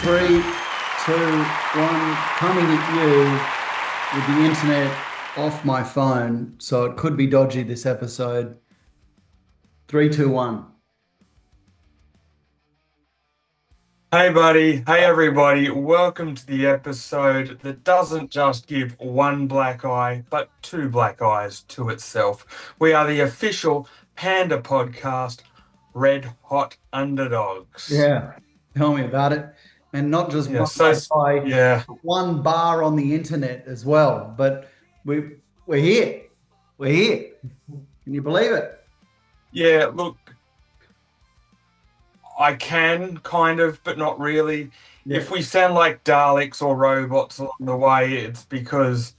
Three, two, one, coming at you with the internet off my phone, so it could be dodgy this episode. Three, two, one. Hey, buddy. Hey, everybody. Welcome to the episode that doesn't just give one black eye, but two black eyes to itself. We are the official Panda podcast, Red Hot Underdogs. Yeah, tell me about it. And not just Yeah, one so, by yeah, one bar on the internet as well, but we're here. We're here. Can you believe it? yeah, look, I can kind of, but not really. Yeah. If we sound like Daleks or robots along the way, it's because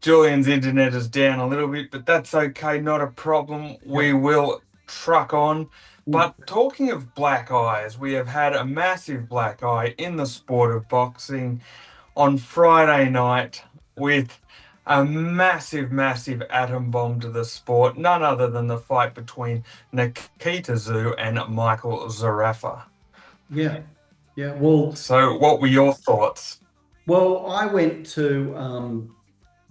Julian's internet is down a little bit, but that's okay, not a problem. Yeah. We will truck on. Mm. But talking of black eyes, we have had a massive black eye in the sport of boxing on Friday night with a massive, massive atom bomb to the sport, none other than the fight between Nikita Tszyu and Michael Zerafa. Yeah. Yeah. Well, So, what were your thoughts? I went to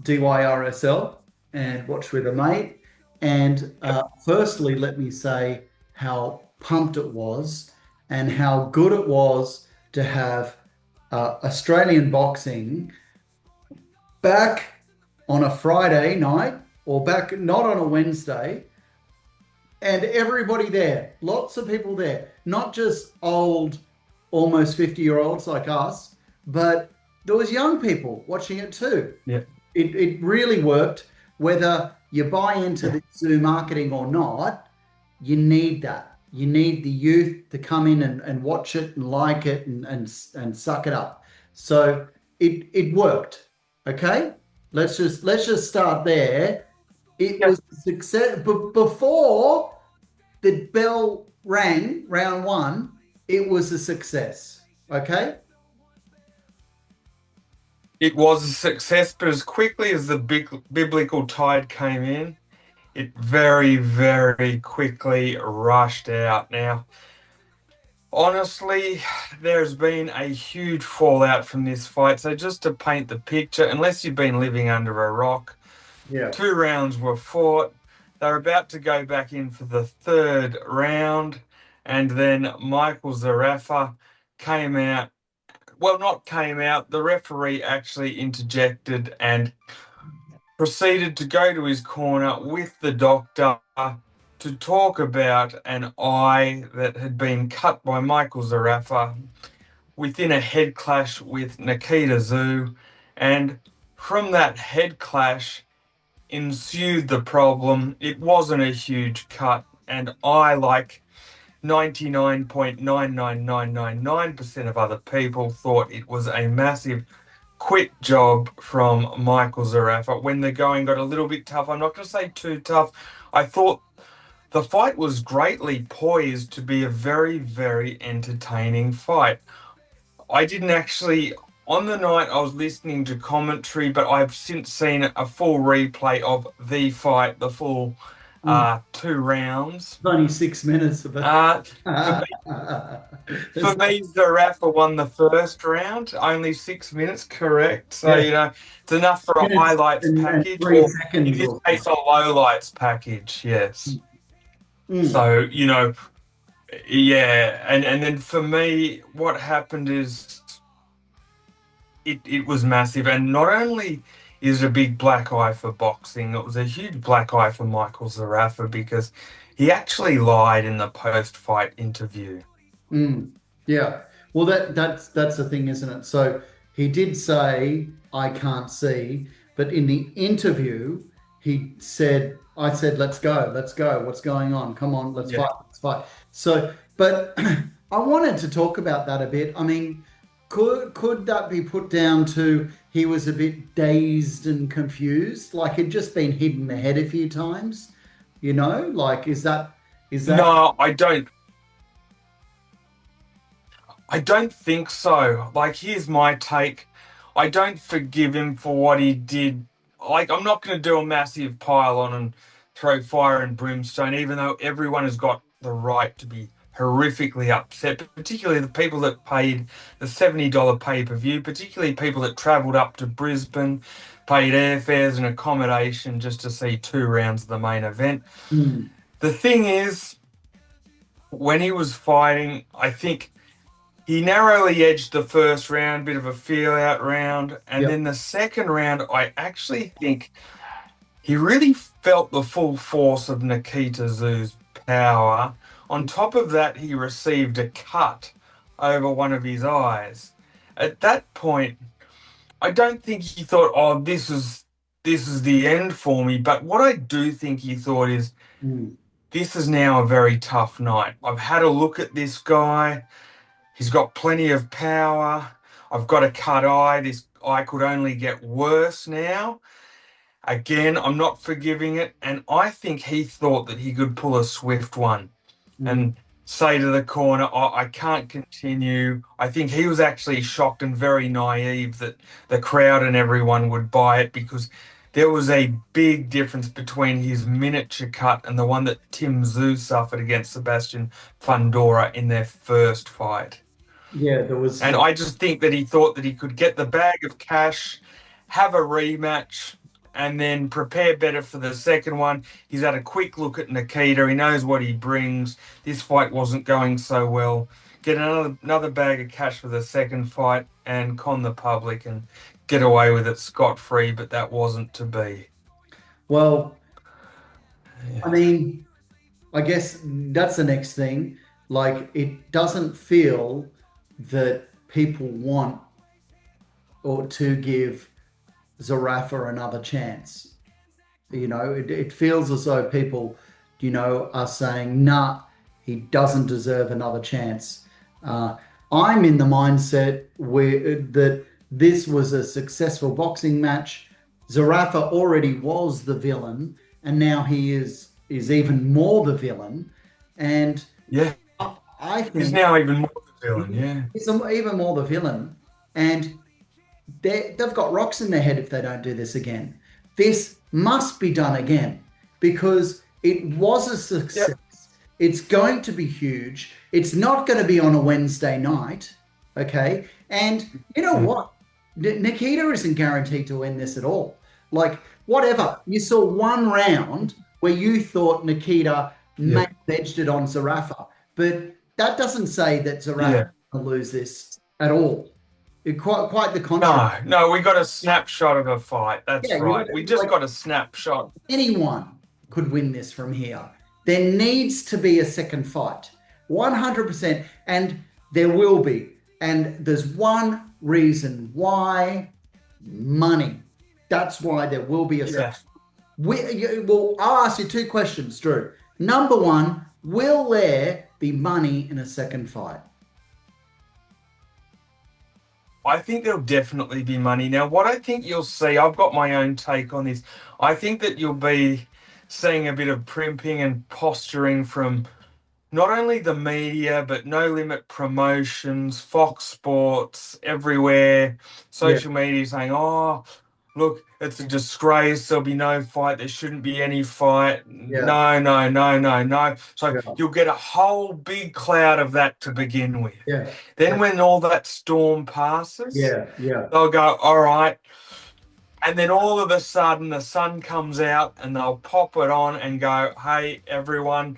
DYRSL and watched with a mate. And Yep. firstly, let me say how pumped it was and how good it was to have Australian boxing back on a Friday night or back not on a Wednesday, and everybody there, lots of people there, not just old, almost 50-year-olds like us, but there was young people watching it too. Yeah. It really worked. Whether you buy into the zoo marketing or not, you need that. You need the youth to come in and watch it and like it and suck it up. So it worked. Okay? Let's just start there. It Yep. was a success. But before the bell rang, round one, it was a success. Okay? It was a success, but as quickly as the big biblical tide came in, it very, very quickly rushed out. Now, honestly, there's been a huge fallout from this fight. So, just to paint the picture, unless you've been living under a rock, Yeah. two rounds were fought. They're about to go back in for the third round, and then Michael Zerafa came out. Well, not came out, the referee actually interjected and proceeded to go to his corner with the doctor to talk about an eye that had been cut by Michael Zerafa within a head clash with Nikita Tszyu. And from that head clash ensued the problem. It wasn't a huge cut, and I, like 99.99999% of other people, thought it was a massive quick job from Michael Zerafa when the going got a little bit tough. I'm not going to say too tough. I thought the fight was greatly poised to be a very, very entertaining fight. I didn't actually, on the night I was listening to commentary, but I've since seen a full replay of the fight, the full Mm. two rounds. Only 6 minutes of it. For me, for me, Zerafa won the first round, only 6 minutes, correct? So, Yeah, it's enough for a minutes highlights and package, three or in seconds this or case, a lowlights package, yes. mm. So, yeah. And then for me, what happened is it was massive. And not only is it a big black eye for boxing, it was a huge black eye for Michael Zerafa because he actually lied in the post-fight interview. Mm. Yeah. Well, that's the thing, isn't it? So he did say, "I can't see," but in the interview, he said, "I said, let's go. What's going on? Come on, Yeah. let's fight." So, but I wanted to talk about that a bit. I mean, could that be put down to he was a bit dazed and confused, like he'd just been hit in the head a few times? Like is that? No, I don't think so. Like, here's my take. I don't forgive him for what he did. Like, I'm not going to do a massive pile on and throw fire and brimstone, even though everyone has got the right to be horrifically upset, particularly the people that paid the $70 pay-per-view, particularly people that travelled up to Brisbane, paid airfares and accommodation just to see 2 rounds of the main event. Mm. The thing is, when he was fighting, I think he narrowly edged the first round, bit of a feel-out round, and Yep. then the second round, I actually think he really felt the full force of Nikita Tszyu's power. On top of that, he received a cut over one of his eyes. At that point, I don't think he thought, "Oh, this is the end for me." But what I do think he thought is, Mm. "This is now a very tough night. I've had a look at this guy. He's got plenty of power. I've got a cut eye. This eye could only get worse now." Again, I'm not forgiving it. And I think he thought that he could pull a swift one Mm. and say to the corner, "Oh, I can't continue." I think he was actually shocked and very naive that the crowd and everyone would buy it, because there was a big difference between his miniature cut and the one that Tim Tszyu suffered against Sebastian Fundora in their first fight. Yeah, there was. And I just think that he thought that he could get the bag of cash, have a rematch, and then prepare better for the second one. He's had a quick look at Nikita. He knows what he brings. This fight wasn't going so well. Get another bag of cash for the second fight and con the public and get away with it scot-free, but that wasn't to be. Well, I Yeah. mean, I guess that's the next thing. Like, it doesn't feel that people want or to give Zerafa another chance. It feels as though people, are saying, nah, he doesn't deserve another chance. Uh, I'm in the mindset that this was a successful boxing match. Zerafa already was the villain, and now he is even more the villain. And Yeah. I He's think now even more the villain, yeah. he's even more the villain. And they've got rocks in their head if they don't do this again. This must be done again because it was a success. Yep. It's going to be huge. It's not going to be on a Wednesday night. Okay. And you know what? Nikita isn't guaranteed to win this at all. Like, whatever. You saw one round where you thought Nikita may Yeah. have edged it on Zerafa, but that doesn't say that Zerafa Yeah. will lose this at all. Quite the contrary. No, we got a snapshot of a fight. That's Yeah, right. We just got a snapshot. anyone could win this from here. There needs to be a second fight, 100%, and there will be. And there's one reason why: money. That's why there will be a second. Well, I'll ask you 2 questions, Drew. Number one, will there be money in a second fight? I think there'll definitely be money. Now, what I think you'll see, I've got my own take on this. I think that you'll be seeing a bit of primping and posturing from not only the media, but No Limit Promotions, Fox Sports, everywhere, Yeah, social media saying, "Oh, look, it's a disgrace. There'll be no fight. There shouldn't be any fight." yeah, No, no, no, no, no. So yeah, you'll get a whole big cloud of that to begin with. yeah, Then when all that storm passes, yeah, yeah, they'll go, "All right." And then all of a sudden the sun comes out and they'll pop it on and go, "Hey, everyone,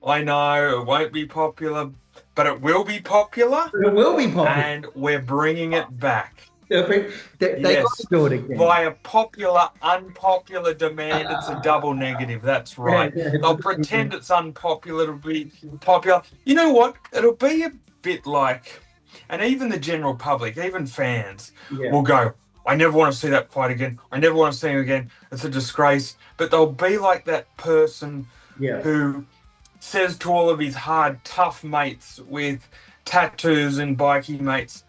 I know it won't be popular, but it will be popular, it will be popular. and we're bringing it back." They got to Yes, do it again. via popular, unpopular demand. It's a double negative. That's right. Yeah, They'll pretend it's unpopular to be popular. You know what? It'll be a bit like, and even the general public, even fans, yeah, will go, "I never want to see that fight again. I never want to see him again. It's a disgrace." But they'll be like that person yeah, who says to all of his hard, tough mates with tattoos and bikie mates,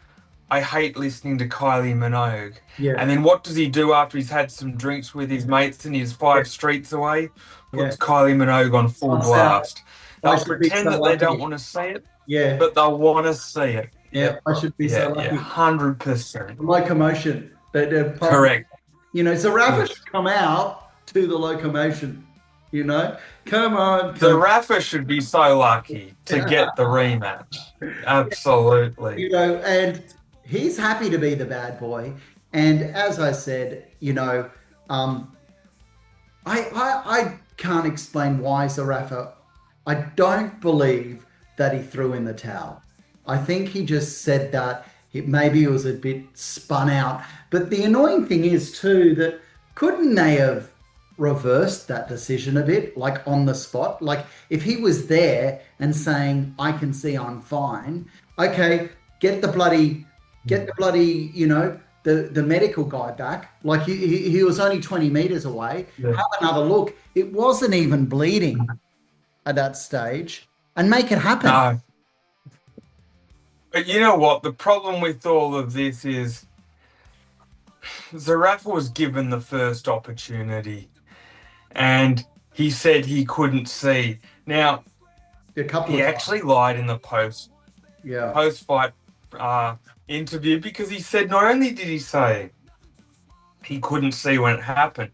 "I hate listening to Kylie Minogue." yeah, And then what does he do after he's had some drinks with his mates and he's yeah, 5 streets away? yeah. Puts Kylie Minogue on full I'll say, blast. I They'll should be pretend so that they don't lucky. want to see it, Yeah, but they'll want to see it. yeah, Yep. I should be so Yeah, lucky. 100%. Locomotion. Correct. Zerafa Yes. should come out to the locomotion. You know, come on, come Zerafa should be so lucky to get the rematch. Absolutely. and he's happy to be the bad boy. And as I said, um, I can't explain why Zerafa. I don't believe that he threw in the towel. I think he just said that maybe it was a bit spun out. But the annoying thing is too that couldn't they have reversed that decision a bit, like on the spot? Like if he was there and saying, "I can see I'm fine," okay, get the bloody, get the bloody, the medical guy back. Like he was only 20 meters away. Yeah. Have another look. It wasn't even bleeding at that stage, and make it happen. No. But you know what? The problem with all of this is Zerafa was given the first opportunity and he said he couldn't see. Now, A couple he of times. actually lied in the Yeah. post fight interview because he said not only did he say he couldn't see when it happened,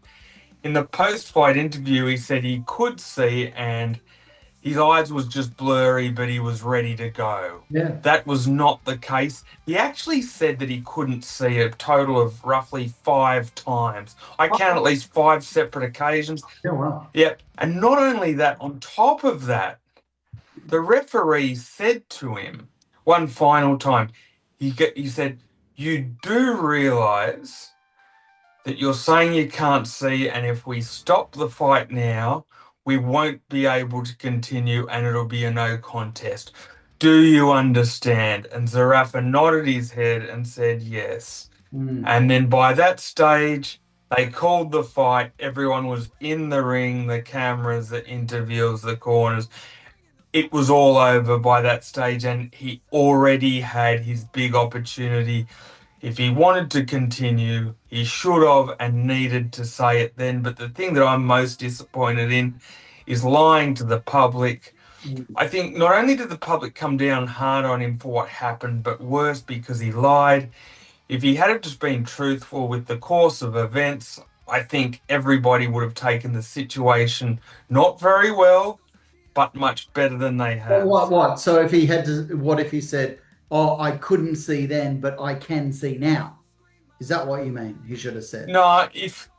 in the post fight interview he said he could see and his eyes was just blurry, but he was ready to go. Yeah. That was not the case. He actually said that he couldn't see a total of roughly 5 times. I count at least 5 separate occasions. Yeah. Wow. Yep. And not only that, on top of that, the referee said to him one final time, he said, "You do realize that you're saying you can't see, and if we stop the fight now, we won't be able to continue and it'll be a no contest. Do you understand?" And Zerafa nodded his head and said yes. Mm. And then by that stage, they called the fight. Everyone was in the ring, the cameras, the interviewers, the corners. It was all over by that stage, and he already had his big opportunity. If he wanted to continue, he should have and needed to say it then. But the thing that I'm most disappointed in is lying to the public. Mm. I think not only did the public come down hard on him for what happened, but worse because he lied. If he had just been truthful with the course of events, I think everybody would have taken the situation not very well, but much better than they But have. what? So if he had to, what if he said, "Oh, I couldn't see then, but I can see now"? Is that what you mean? He should have said. No, if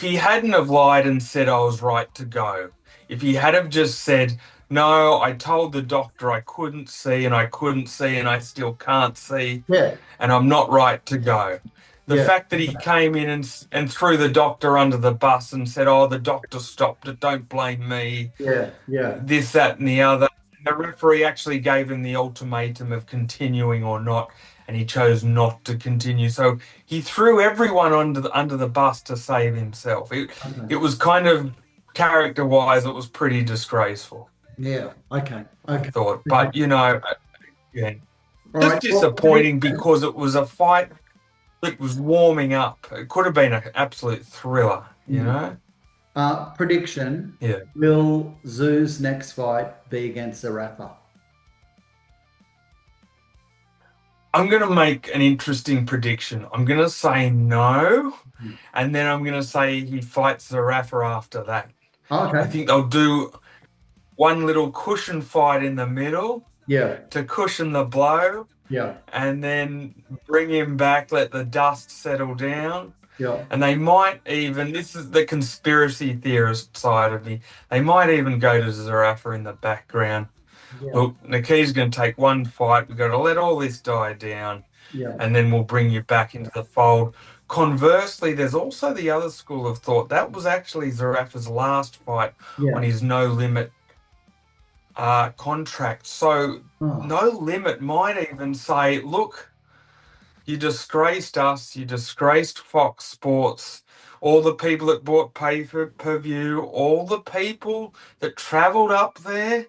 he hadn't have lied and said I was right to go, if he had have just said, "No, I told the doctor I couldn't see and I couldn't see and I still can't see Yeah. and I'm not right to go." The Yeah. fact that he came in and threw the doctor under the bus and said, "Oh, the doctor stopped it, don't blame me," Yeah. Yeah. this, that, and the other. The referee actually gave him the ultimatum of continuing or not, and he chose not to continue. So he threw everyone under the bus to save himself. It Okay. was kind of character-wise, it was pretty disgraceful, Yeah. Okay. I Okay. thought. Okay. But yeah, All just right. Well, disappointing because it was a fight that was warming up. It could have been an absolute thriller, you mm. know? Prediction: Yeah. will Zoo's next fight be against Zerafa? I'm going to make an interesting prediction. I'm going to say no, Mm. and then I'm going to say he fights Zerafa after that. I Okay. think they'll do one little cushion fight in the middle Yeah. to cushion the blow, Yeah. and then bring him back, let the dust settle down. Yeah. And they might even, this is the conspiracy theorist side of me, they might even go to Zerafa in the background. Yeah. Look, Nikita's going to take one fight. We've got to let all this die down, Yeah. and then we'll bring you back into the fold. Conversely, there's also the other school of thought. That was actually Zerafa's last fight on Yeah. his no limit contract. So Oh. no limit might even say, look, you disgraced us, you disgraced Fox Sports, all the people that bought per view, all the people that travelled up there.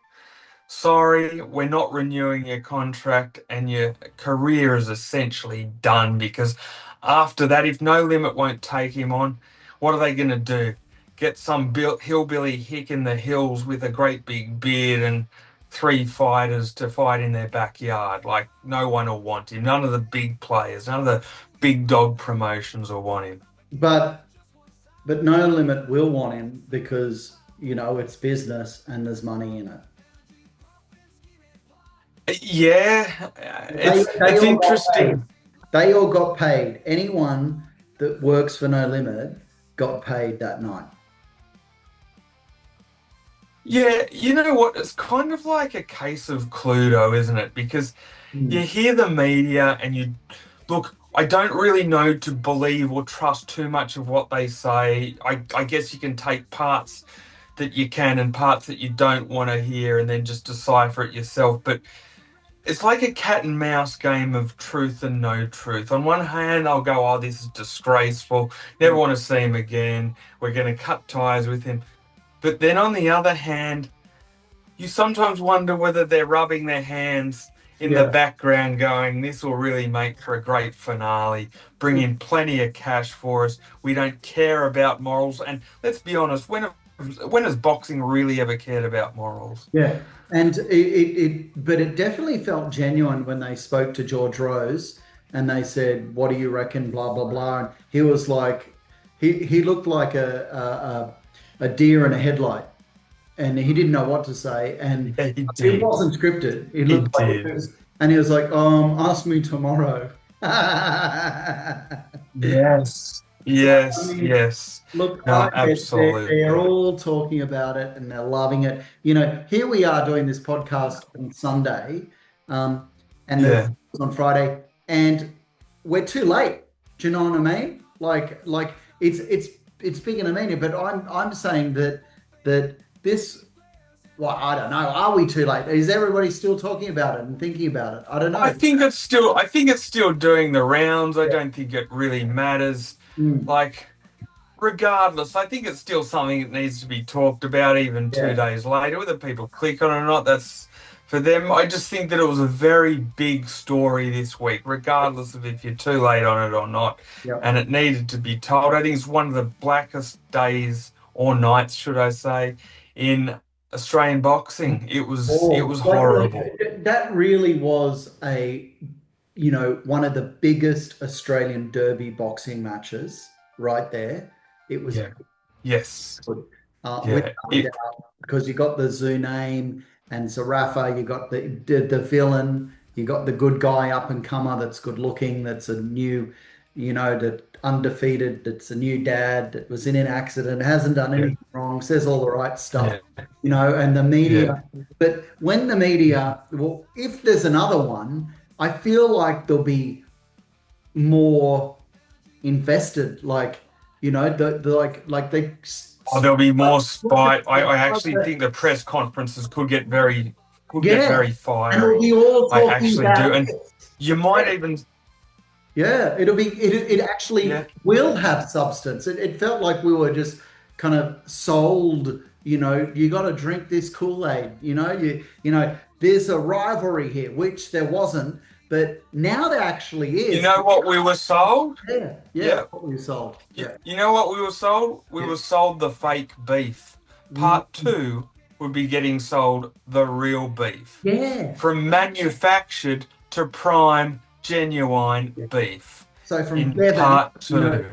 Sorry, we're not renewing your contract and your career is essentially done because after that, if No Limit won't take him on, what are they going to do? Get some hillbilly hick in the hills with a great big beard and 3 fighters to fight in their backyard? Like, no one will want him. None of the big players, none of the big dog promotions will want him. But No Limit will want him because it's business and there's money in it. Yeah, They it's all got paid. interesting. They all got paid. Anyone that works for No Limit got paid that night. Yeah, you know what? It's kind of like a case of Cluedo, isn't it? Because you Mm. hear the media and you look, I don't really know to believe or trust too much of what they say. I guess you can take parts that you can and parts that you don't want to hear and then just decipher it yourself. But it's like a cat and mouse game of truth and no truth. On one hand, I'll go, oh, this is disgraceful. Never want to see him again. We're going to cut ties with him. But then on the other hand, you sometimes wonder whether they're rubbing their hands in the Yeah. background going, this will really make for a great finale, bring in plenty of cash for us. We don't care about morals. And let's be honest, when has boxing really ever cared about morals? Yeah. And but it definitely felt genuine when they spoke to George Rose and they said, "What do you reckon?" Blah blah blah. And he was like, he looked like a deer in a headlight, and he didn't know what to say. And Yeah, he it did. wasn't scripted. It He looked like did. and he was like, ask me tomorrow." Yes. I Yes. mean, Yes. look, No, they're absolutely. all talking about it and they're loving it. Here we are doing this podcast on Sunday, and the Yeah. on Friday, and we're too late. Do you know what I mean? Like it's big in a meaning, but I'm saying that this. Well, I don't know. Are we too late? Is everybody still talking about it and thinking about it? I don't know. I think it's still doing the rounds. I don't think it really matters. Mm, Like, regardless, I think it's still something that needs to be talked about even two yeah, days later. Whether people click on it or not, that's for them. I just think that it was a very big story this week, regardless of if you're too late on it or not. yeah. And it needed to be told. I think it's one of the blackest days or nights, should I say, in Australian boxing. It was Oh, horrible. that really was one of the biggest Australian Derby boxing matches right there. It was Yeah. Yes. good, Yeah. without a doubt, because you got the Zoo name and Zerafa, you got the villain, you got the good guy up and comer that's good looking, that's a new, that undefeated, that's a new dad that was in an accident, hasn't done Yeah. anything wrong, says all the right stuff, Yeah. and the media. Yeah. But when the media, well, if there's another one, I feel like there'll be more invested, like like they Oh, there'll be more spite. I actually think the press conferences could get yeah, very and we'll fiery. be all I talking actually do. about And this. you Yeah, might even, yeah, it actually yeah, will have substance. It felt like we were just kind of sold, you got to drink this Kool-Aid, there's a rivalry here, which there wasn't, but now there actually you is. know what we were sold? Yeah, yeah, Yeah. what we sold. You, Yeah. you know what we were sold? We Yeah. were sold the fake beef. Mm, Part two would be getting sold the real beef. yeah. From manufactured to prime, genuine Yeah. beef So from in Devon, part two.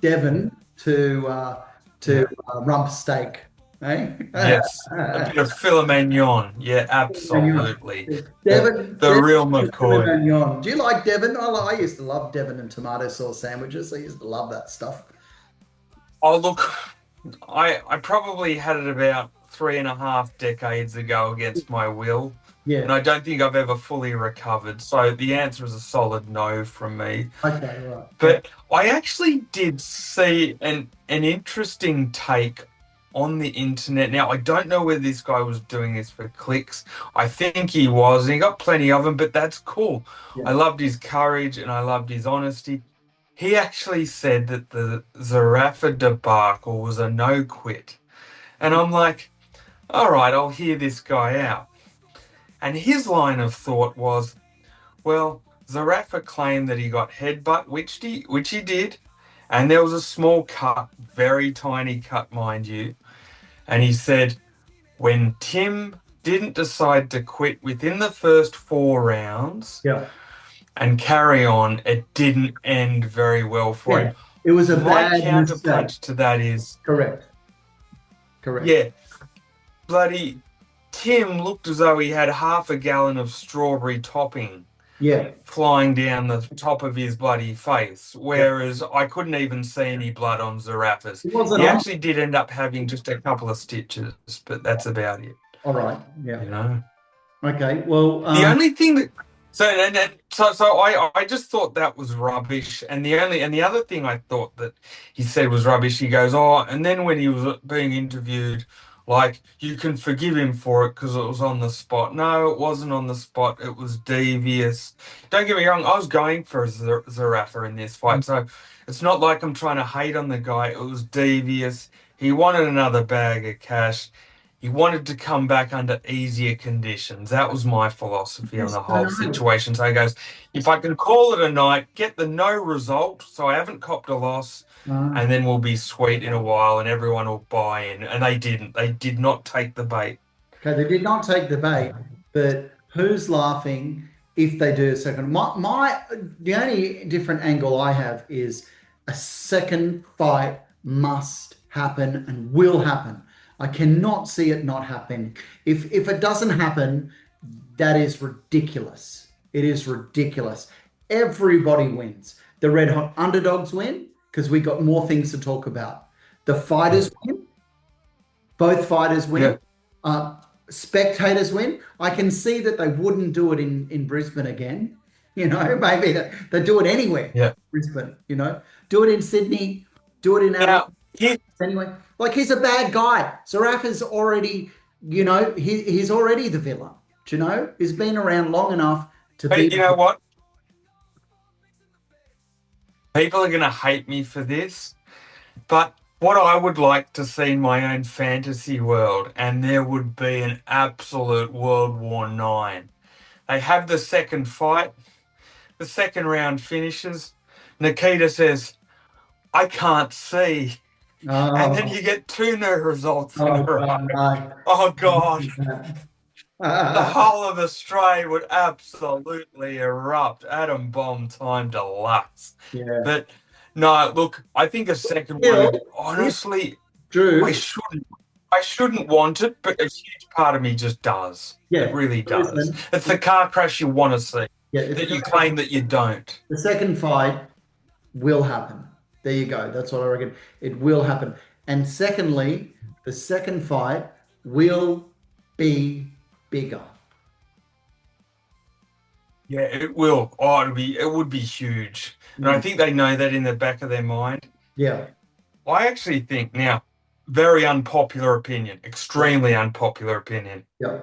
Devon to rump steak, eh? Yes, a bit of filet mignon. Yeah, Mignon. absolutely. The Devon real to filet McCoy. mignon. Do you like Devon? I used to love Devon and tomato sauce sandwiches. I used to love that stuff. Oh, look, I probably had it about 3.5 decades ago against my will, and Yeah. I don't think I've ever fully recovered. So the answer is a solid no from me. Okay. Right. Yeah. But I actually did see an interesting take on the internet. Now, I don't know whether this guy was doing this for clicks. I think he was, and he got plenty of them, but that's cool. Yeah. I loved his courage and I loved his honesty. He actually said that the Zerafa debacle was a no quit. And I'm like, all right, I'll hear this guy out. And his line of thought was, well, Zerafa claimed that he got headbutt, which he did, and there was a small cut, very tiny cut, mind you. And he said when Tim didn't decide to quit within the first 4 rounds Yeah. and carry on, it didn't end very well for Yeah. him. It was a My bad mistake. counterpunch to that is Correct. Correct. Yeah, bloody Tim looked as though he had half a gallon of strawberry topping Yeah. flying down the top of his bloody face, Yeah. whereas I couldn't even see any blood on Zerafa's. It wasn't He on. actually did end up having just a couple of stitches, but that's about it, All right. Yeah. you know. Okay. Well, The only thing that I just thought that was rubbish, and the other thing I thought that he said was rubbish. He goes, oh, and then when he was being interviewed, like you can forgive him for it because it was on the spot. No, it wasn't on the spot. It was devious. Don't get me wrong. I was going for Zerafa in this fight, so it's not like I'm trying to hate on the guy. It was devious. He wanted another bag of cash. He wanted to come back under easier conditions. That was my philosophy on yes, the I whole know. situation. So he goes, if I can call it a night, get the no result, so I haven't copped a loss, Uh, and then we'll be sweet in a while and everyone will buy in. And they didn't. They did not take the bait. okay, they did not take the bait, but who's laughing if they do a second? The only different angle I have is a second fight must happen and will happen. I cannot see it not happening. If it doesn't happen, that is ridiculous. It is ridiculous. Everybody wins. The Red Hot Underdogs win because we got more things to talk about. The Yeah. fighters win. Both fighters win. Yeah. Uh, Spectators win. I can see that they wouldn't do it in Brisbane again. Maybe they do it anywhere. Yeah. Brisbane, do it in Sydney, do it in Adelaide. Now, here, Anyway, like he's a bad guy. Zarafa's already, he's already the villain. Do you know? He's been around long enough to be. you know what? People are going to hate me for this, but what I would like to see in my own fantasy world, and there would be an absolute World War Nine. They have the second fight, the second round finishes. Nikita says, I can't see. And then Oh, you get two no results in a oh row. God, no. Oh, God. The Uh, whole of Australia would absolutely erupt. Atom bomb time deluxe. yeah. But no, look, I think a second one Still, would if honestly, I Drew, shouldn't. I shouldn't want it, but a huge part of me just does. It yeah, really does. listen, It's the car crash you want to see yeah, it's that gonna you claim that you don't. the second fight will happen. There you go. That's what I reckon. It will happen. And secondly, the second fight will be bigger. Yeah, it will. Oh, it would be huge. And I Mm. think they know that in the back of their mind. Yeah. I actually think now, very unpopular opinion, Yeah. extremely unpopular opinion. Yeah.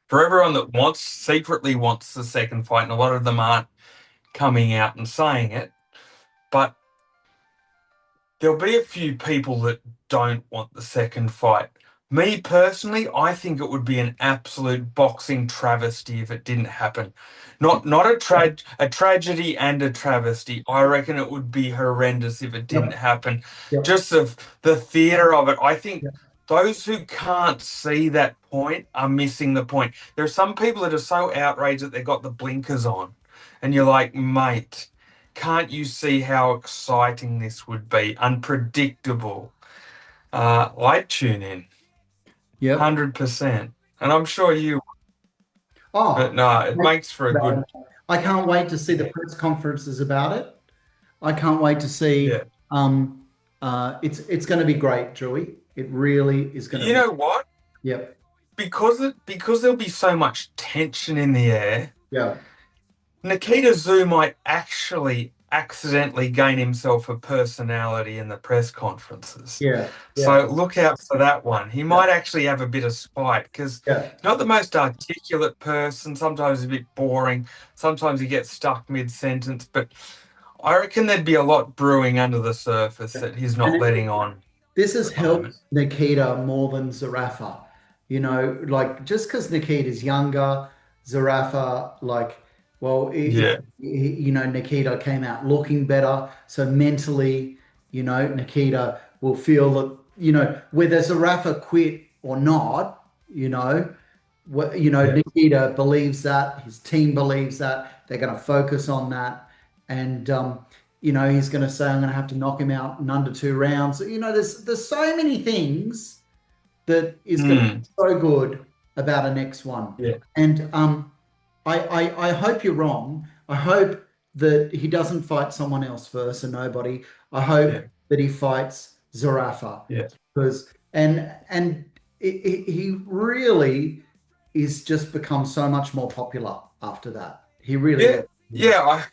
For everyone that secretly wants the second fight, and a lot of them aren't coming out and saying it, but there'll be a few people that don't want the second fight. Me personally, I think it would be an absolute boxing travesty if it didn't happen. Not a tragedy and a travesty. I reckon it would be horrendous if it didn't Yep. happen. Yep. Just the theatre of it. I think Yep. those who can't see that point are missing the point. There are some people that are so outraged that they've got the blinkers on. And you're like, mate, can't you see how exciting this would be? Unpredictable. I'd tune in, Yep. 100%. And I'm sure you, but Oh, no, it makes for a good, I can't wait to see the yeah, press conferences about it. I can't wait to see. yeah. It's going to be great, Joey. It really is going to You be. know what? Yep. Because there'll be so much tension in the air, Yeah. Nikita Tszyu might actually accidentally gain himself a personality in the press conferences. Yeah. Yeah. So look out for that one. He Yeah. might actually have a bit of spite because Yeah. he's not the most articulate person. Sometimes he's a bit boring. Sometimes he gets stuck mid-sentence. But I reckon there'd be a lot brewing under the surface that he's And not letting on this at has the moment. helped Nikita more than Zarafa. Like just because Nikita's younger, Zarafa, like, well, Yeah, Nikita came out looking better. So mentally, Nikita will feel that, whether Zarafa quit or not, yeah, Nikita believes that, his team believes that, they're going to focus on that. And he's going to say, I'm going to have to knock him out in under 2 rounds. There's so many things that is going to be Mm. so good about a next one. Yeah. And I hope you're wrong. I hope that he doesn't fight someone else first and nobody. I hope Yeah. that he fights Zerafa Yeah. because he really is just become so much more popular after that. He really Yeah. is. Yeah.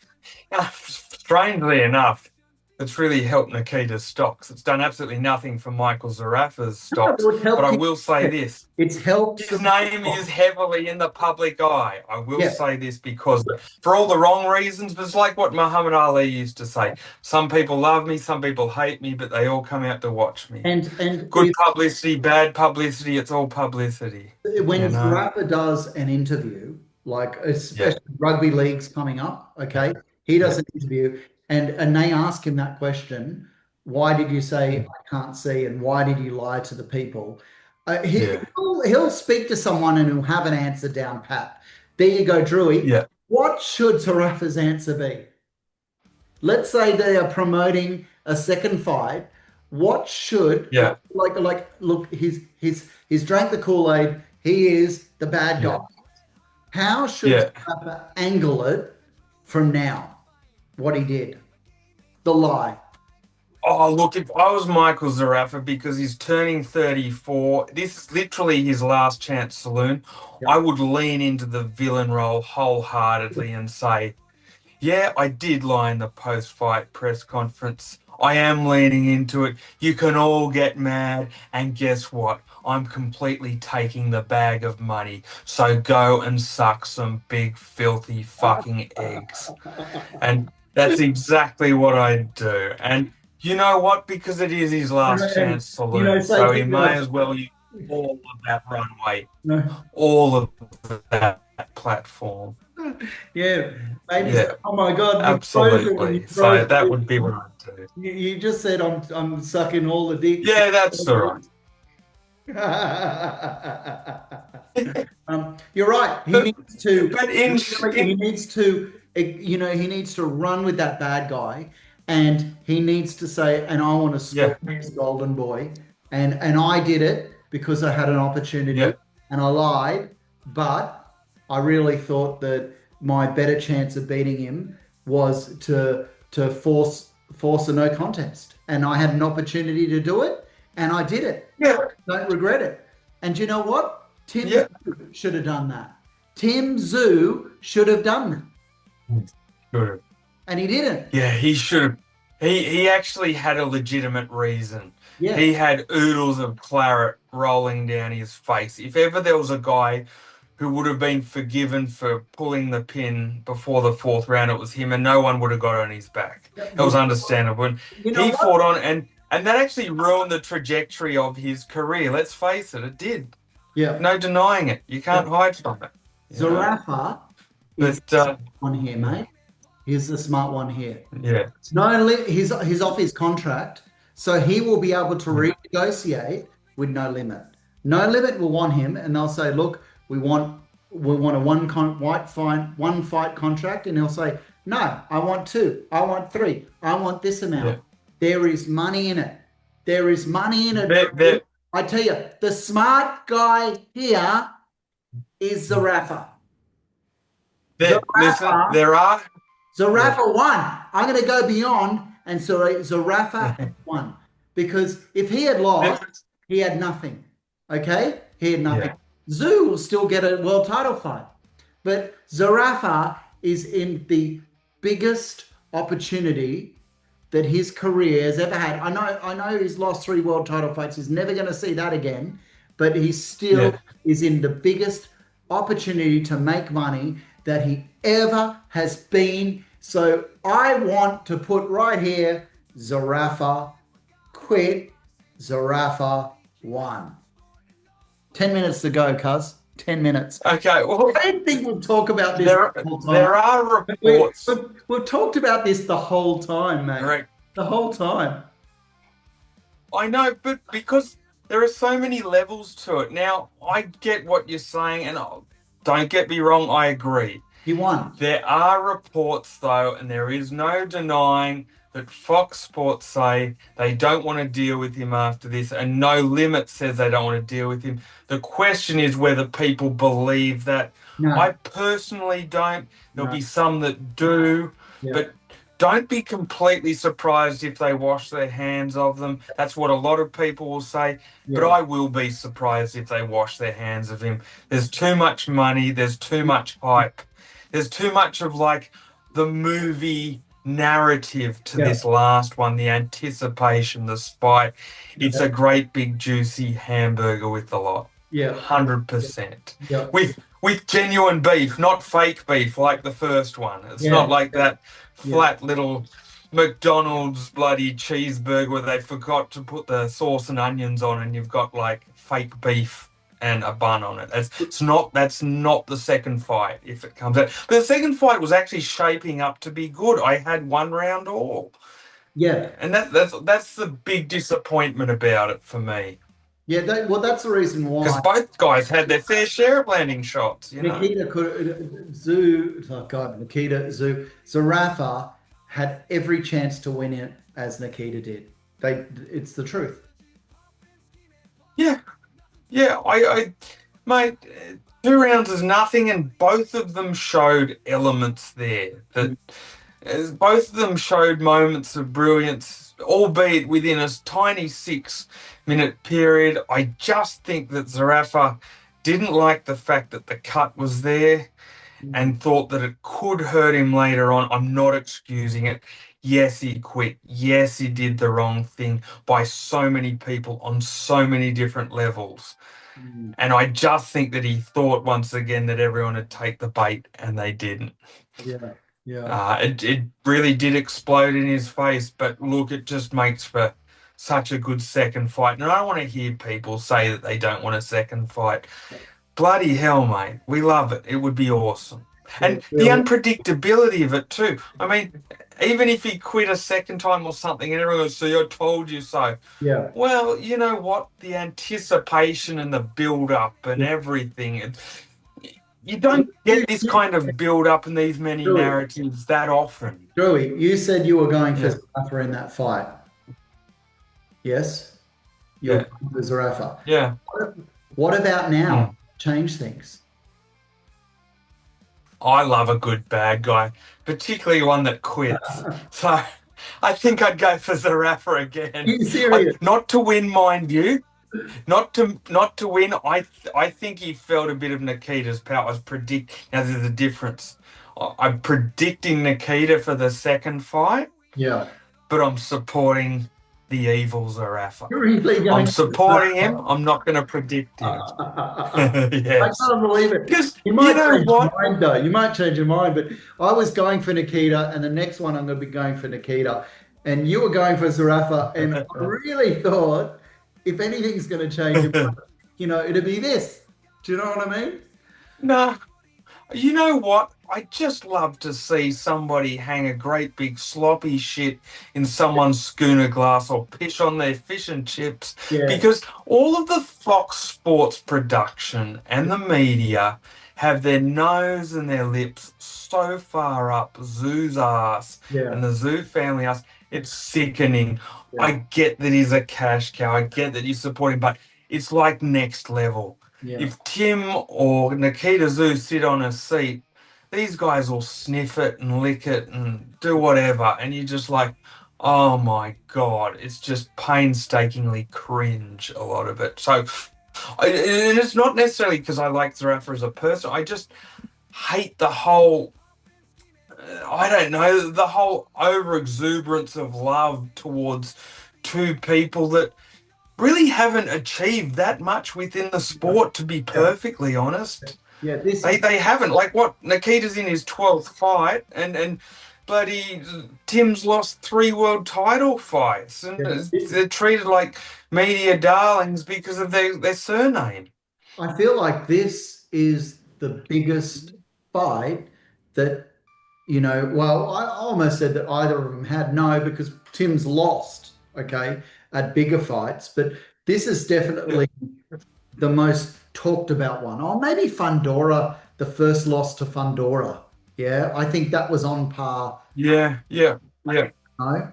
Strangely enough, it's really helped Nikita's stocks. It's done absolutely nothing for Michael Zerafa's stocks. It's But helped I him. will say this. It's helped His some. name is heavily in the public eye. I will Yeah. say this because for all the wrong reasons, but it's like what Muhammad Ali used to say. Some people love me, some people hate me, but they all come out to watch me. And Good publicity, bad publicity, it's all publicity. when You know? Zerafa does an interview, like Yeah. especially rugby leagues coming up, okay, he does Yeah. an interview and they ask him that question, why did you say I can't see and why did you lie to the people? Yeah. He'll speak to someone and he'll have an answer down pat. There you go, Drewy. Yeah. What should Zerafa's answer be? Let's say they are promoting a second fight. What should Yeah. look, he's drank the Kool-Aid. He is the bad guy. Yeah. How should Yeah. Zappa angle it from now? What he did, the lie. Oh, look, if I was Michael Zerafa, because he's turning 34, this is literally his last chance saloon, I Yep. would lean into the villain role wholeheartedly and say, yeah, I did lie in the post-fight press conference. I am leaning into it. You can all get mad, and guess what? I'm completely taking the bag of money. So go and suck some big, filthy fucking eggs. And that's exactly what I'd do. And you know what? Because it is his last And chance saloon, say so he things may like, as well use all of that runway, no, all of that platform. yeah, maybe say, Yeah, oh my God, you've frozen and you absolutely. So froze. that would be what I'd do. You just said I'm sucking all the dicks. Yeah, that's all right. You're right. He But needs to but he needs to he needs to run with that bad guy and he needs to say, and I want to yeah, spoil this golden boy. And I did it because I had an opportunity yeah, and I lied, but I really thought that my better chance of beating him was to force a no contest. And I had an opportunity to do it and I did it. yeah, Don't regret it. And you know what? Tim yeah. Tszyu should have done that. Tim Tszyu should have done that. Sure. And he didn't. Yeah, he should have. He actually had a legitimate reason. Yeah. He had oodles of claret rolling down his face. If ever there was a guy who would have been forgiven for pulling the pin before the fourth round, it was him, and no one would have got on his back. It was understandable. And You know he what? fought on, and that actually ruined the trajectory of his career. Let's face it, it did. Yeah. No denying it. You can't hide from it. You know? Zerafa is But the smart one here, mate. He's the smart one here. yeah, He's off his contract, so he will be able to renegotiate with No Limit. No Limit will want him, and they'll say, "Look, we want a one fight contract," and he'll say, "No, I want two. I want three. I want this yeah. amount." There is money in it. There is money in it. There, I tell you, the smart guy here is Zerafa. listen, Zerafa there are. Yeah. Zerafa won. I'm going to go beyond, and so Zerafa won because if he had lost, he had nothing. Okay, he had nothing. Yeah. Tszyu will still get a world title fight, but Zerafa is in the biggest opportunity that his career has ever had. I know he's lost 3 world title fights. He's never going to see that again, but he still Yeah. is in the biggest opportunity to make money that he ever has been. So I want to put right here, Zerafa quit, Zerafa won. 10 minutes to go, cuz. 10 minutes. Okay. Well, I didn't think we'd talk about this there the whole time. there are reports. We've talked about this the whole time, mate. Correct. The whole time. I know, but because there are so many levels to it. Now, I get what you're saying, and don't get me wrong, I agree. He won. There are reports, though, and there is no denying that Fox Sports say they don't want to deal with him after this, and No Limit says they don't want to deal with him. The question is whether people believe that. I No, personally don't. There'll no, be some that do, yeah, but don't be completely surprised if they wash their hands of them. That's what a lot of people will say, but yeah, I will be surprised if they wash their hands of him. There's too much money, there's too much hype. There's too much of like the movie narrative to yeah, this last one, the anticipation, the spite. It's yeah, a great big juicy hamburger with a lot. yeah, 100%. yeah, With genuine beef, not fake beef like the first one. It's not yeah, like that yeah, flat little McDonald's bloody cheeseburger where they forgot to put the sauce and onions on and you've got like fake beef and a bun on it. That's not the second fight if it comes out. But the second fight was actually shaping up to be good. I had one round all. yeah, And that's the big disappointment about it for me. yeah. Well, that's the reason Because why both guys had their fair share of landing shots. Nikita could Zoo. Oh God, Nikita Zoo Zerafa had every chance to win it as Nikita did. It's the truth. Yeah, yeah, mate, 2 rounds is nothing, and both of them showed elements there that both of them showed moments of brilliance, albeit within a tiny 6 minute period. I just think that Zarafa didn't like the fact that the cut was there Mm, and thought that it could hurt him later on. I'm not excusing it. Yes, he quit. Yes, he did the wrong thing by so many people on so many different levels. mm, And I just think that he thought once again that everyone would take the bait and they didn't. yeah, yeah, It really did explode in his face, but look, it just makes for such a good second fight. And I don't want to hear people say that they don't want a second fight. Bloody hell, mate. We love it. It would be awesome. yeah. And the Really, unpredictability of it too. I mean, even if he quit a second time or something and everyone goes, "See, I told you so." yeah, Well, you know what? The anticipation and the build up and yeah. everything. You don't get this kind of build up and these many Drewy, narratives that often. Drewy, you said you were going for Yeah, Zerafa in that fight. Yes, you're yeah, going for Zerafa. yeah. What about now? Mm. Change things. I love a good bad guy, particularly one that quits. So I think I'd go for Zarafa again. You serious? Not to win, mind you. Not to win. I think he felt a bit of Nikita's power. I was now there's a difference. I'm predicting Nikita for the second fight, Yeah. but I'm supporting the evil Zerafa. You're really I'm going for supporting him. Zerafa. I'm not going to predict him. I Yes. can't believe it. Because You you might know change your what? mind though. You might change your mind, but I was going for Nikita, and the next one I'm going to be going for Nikita, and you were going for Zerafa, and I really thought if anything's going to change, it'd be this. Do you know what I mean? Nah. You know what? I just love to see somebody hang a great big sloppy shit in someone's schooner glass or piss on their fish and chips Yeah, because all of the Fox Sports production and the media have their nose and their lips so far up Zoo's ass yeah, and the Zoo family ass. It's sickening. yeah, I get that he's a cash cow. I get that you support him, but it's like next level. yeah, If Tim or Nikita Zoo sit on a seat, these guys will sniff it and lick it and do whatever. And you're just like, oh my God, it's just painstakingly cringe, a lot of it. So, and it's not necessarily because I like Zarafa as a person. I just hate the whole, I don't know, the whole over exuberance of love towards two people that really haven't achieved that much within the sport, to be yeah. perfectly honest. Yeah, this They is they haven't. Like what Nikita's in his 12th fight and bloody Tim's lost 3 world title fights and yeah, they're treated like media darlings because of their surname. I feel like this is the biggest fight that, well, I almost said that either of them had no, because Tim's lost, okay, at bigger fights, but this is Yeah. definitely the most talked about one. Or maybe Fundora, the first loss to Fundora. Yeah, I think that was on par. Yeah, yeah, yeah, No,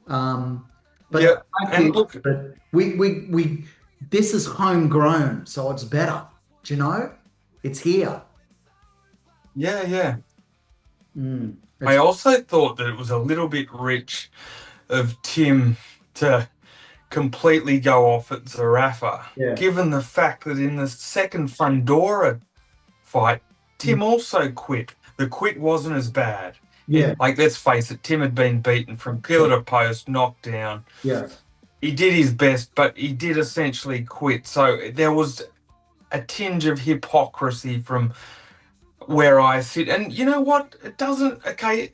um, but the yeah. fact And is look, that we this is homegrown, so it's better. Do you know? It's here. yeah, yeah. I It's also thought that it was a little bit rich of Tim to completely go off at Zerafa, yeah, given the fact that in the second Fundora fight, mm, Tim also quit. The quit wasn't as bad. yeah, Like, let's face it, Tim had been beaten from pillar yeah, to post, knocked down. yeah. He did his best, but he did essentially quit. So there was a tinge of hypocrisy from where I sit. And you know what? It doesn't, okay,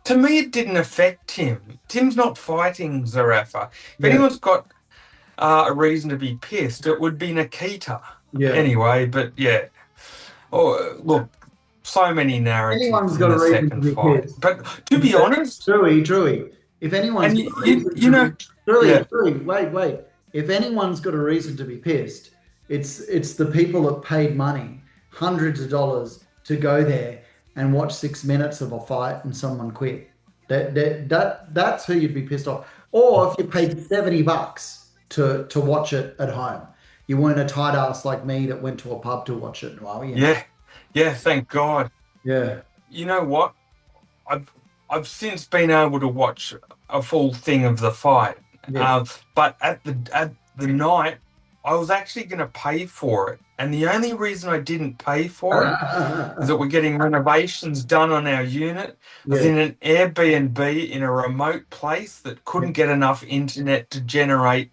to me, it didn't affect Tim. Tim's not fighting Zerafa. If Yeah, anyone's got a reason to be pissed, it would be Nikita. yeah. Anyway, but yeah. Oh, look, so many narratives Anyone's in got a the reason to second be fight. pissed. But to be honest, Drewy, if anyone's and got a reason you to be, know, yeah, Drewy, wait. If anyone's got a reason to be pissed, it's the people that paid money, hundreds of dollars, to go there and watch 6 minutes of a fight and someone quit. That's who you'd be pissed off. Or if you paid $70 to watch it at home. You weren't a tight ass like me that went to a pub to watch it. Well, you know. yeah, yeah, thank God. Yeah. You know what? I've I've since been able to watch a full thing of the fight. Yeah. But at the night, I was actually going to pay for it, and the only reason I didn't pay for it is that we're getting renovations done on our unit. I was Yeah. in an Airbnb in a remote place that couldn't get enough internet to generate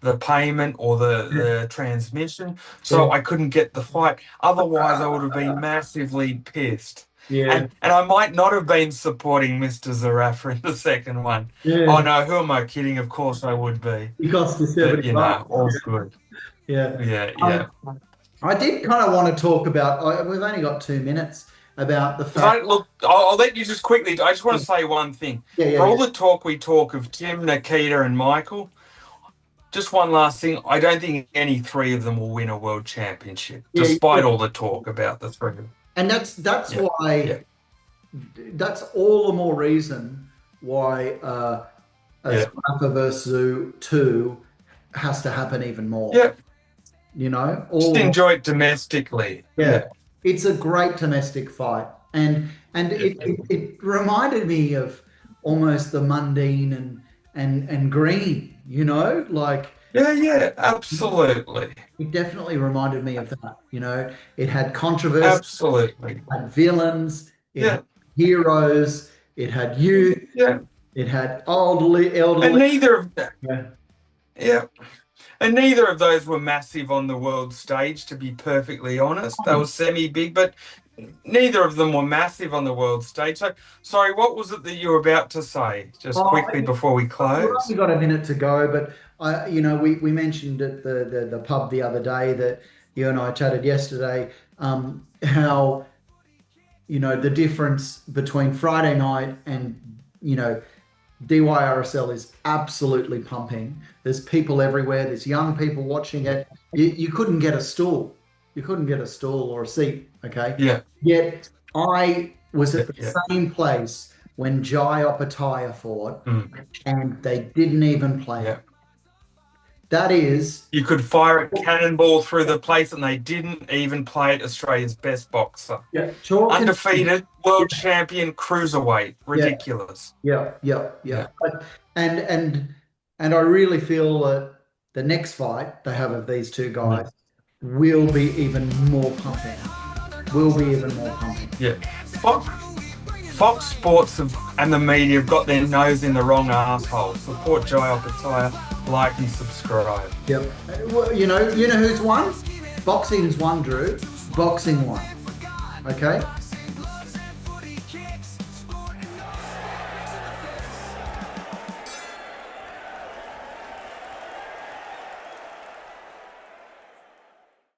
the payment or the transmission, Yeah. so I couldn't get the fight. Otherwise, I would have been massively pissed. Yeah. And I might not have been supporting Mr. Zerafa in the second one. Oh Yeah. no, who am I kidding? Of course I would be. It cost you But 70 you know, bucks. all good. Yeah. Yeah, yeah. Um, I did kind of want to talk about, we've only got 2 minutes, about the If fact. I look, I'll let you just quickly. I just want to say one thing. Yeah, yeah, For all yeah. the talk we talk of Tim, Nikita, and Michael, just one last thing. I don't think any three of them will win a world championship, Yeah, despite yeah. all the talk about the three of them. And that's Yeah, why, yeah, that's all the more reason why a yeah, Scrapper versus 2 has to happen even more. yeah. You know, Just all the more. enjoy it domestically. Yeah, Yeah, it's a great domestic fight, and yeah, it reminded me of almost the mundane and green, you know, like yeah, yeah. Absolutely, it definitely reminded me of that. You know, it had controversy, absolutely. it had villains, it had Yeah, heroes, it had youth, yeah. it had elderly, And elderly. neither of Yeah. yeah, and neither of those were massive on the world stage. To be perfectly honest, they were semi-big, but neither of them were massive on the world stage. So, sorry, what was it that you were about to say? Just Oh, quickly before we we've only close. got a minute to go, but we mentioned at the pub the other day that you and I chatted yesterday, how, the difference between Friday night and, DYRSL is absolutely pumping. There's people everywhere. There's young people watching it. You couldn't get a stool. You couldn't get a stool or a seat. Okay. Yeah, Yet I was yeah, at the yeah. same place when Jai Opataya fought, Mm, and they didn't even play yeah. it. That is, You could fire a cannonball through the place, and they didn't even play it. Australia's best boxer, yeah, chalk and undefeated, world champion, cruiserweight, yeah, ridiculous. yeah. Yeah, And I really feel that the next fight they have of these two mm, guys will be even more pumping. Will be even more pumping. yeah. Fox, Fox Sports and the media have got their nose in the wrong asshole. Support Jai Opataya, like and subscribe. Yep. Well, you know who's won? Boxing's won, Drew. Boxing won. Okay.